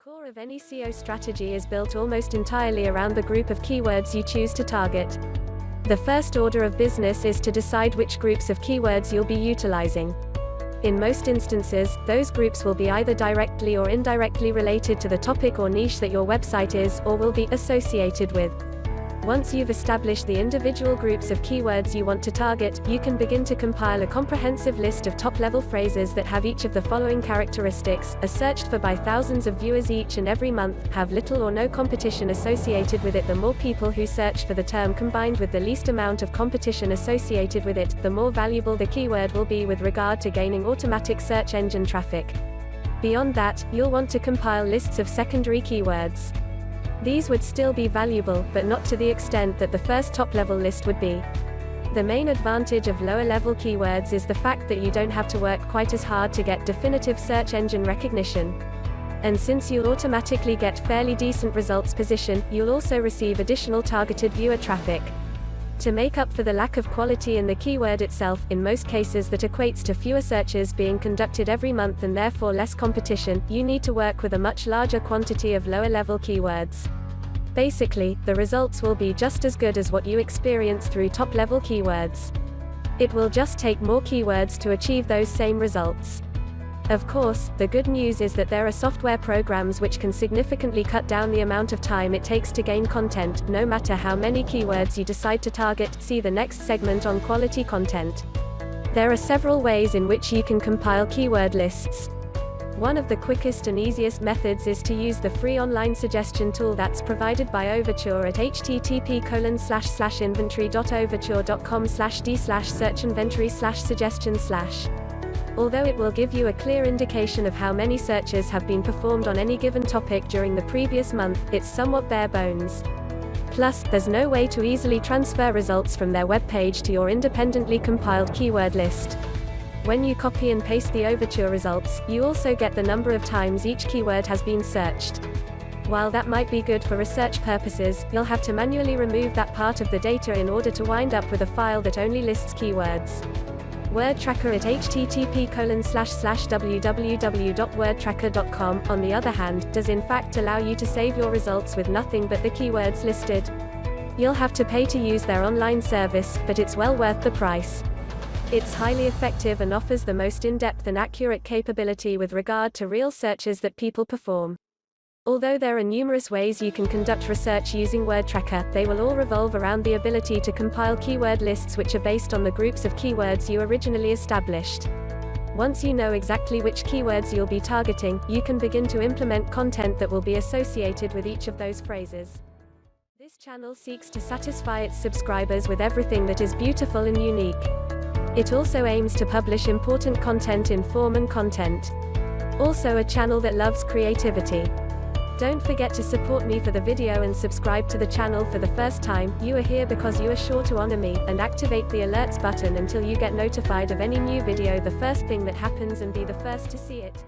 core of any SEO strategy is built almost entirely around the group of keywords you choose to target. The first order of business is to decide which groups of keywords you'll be utilizing. In most instances, those groups will be either directly or indirectly related to the topic or niche that your website is, or will be associated with. Once you've established the individual groups of keywords you want to target, you can begin to compile a comprehensive list of top-level phrases that have each of the following characteristics: are searched for by thousands of viewers each and every month, have little or no competition associated with it. The more people who search for the term combined with the least amount of competition associated with it, the more valuable the keyword will be with regard to gaining automatic search engine traffic. Beyond that, you'll want to compile lists of secondary keywords. These would still be valuable, but not to the extent that the first top-level list would be. The main advantage of lower-level keywords is the fact that you don't have to work quite as hard to get definitive search engine recognition. And since you'll automatically get fairly decent results position, you'll also receive additional targeted viewer traffic. To make up for the lack of quality in the keyword itself, in most cases that equates to fewer searches being conducted every month and therefore less competition, you need to work with a much larger quantity of lower-level keywords. Basically, the results will be just as good as what you experience through top-level keywords. It will just take more keywords to achieve those same results. Of course, the good news is that there are software programs which can significantly cut down the amount of time it takes to gain content, no matter how many keywords you decide to target. See the next segment on quality content. There are several ways in which you can compile keyword lists. One of the quickest and easiest methods is to use the free online suggestion tool that's provided by Overture at http://inventory.overture.com/d/search-inventory/suggestion/. Although it will give you a clear indication of how many searches have been performed on any given topic during the previous month, it's somewhat bare bones. Plus, there's no way to easily transfer results from their web page to your independently compiled keyword list. When you copy and paste the Overture results, you also get the number of times each keyword has been searched. While that might be good for research purposes, you'll have to manually remove that part of the data in order to wind up with a file that only lists keywords. WordTracker at http://www.wordtracker.com, on the other hand, does in fact allow you to save your results with nothing but the keywords listed. You'll have to pay to use their online service, but it's well worth the price. It's highly effective and offers the most in-depth and accurate capability with regard to real searches that people perform. Although there are numerous ways you can conduct research using WordTracker, they will all revolve around the ability to compile keyword lists which are based on the groups of keywords you originally established. Once you know exactly which keywords you'll be targeting, you can begin to implement content that will be associated with each of those phrases. This channel seeks to satisfy its subscribers with everything that is beautiful and unique. It also aims to publish important content in form and content. Also a channel that loves creativity. Don't forget to support me for the video and subscribe to the channel for the first time. You are here because you are sure to honor me, and activate the alerts button until you get notified of any new video the first thing that happens and be the first to see it.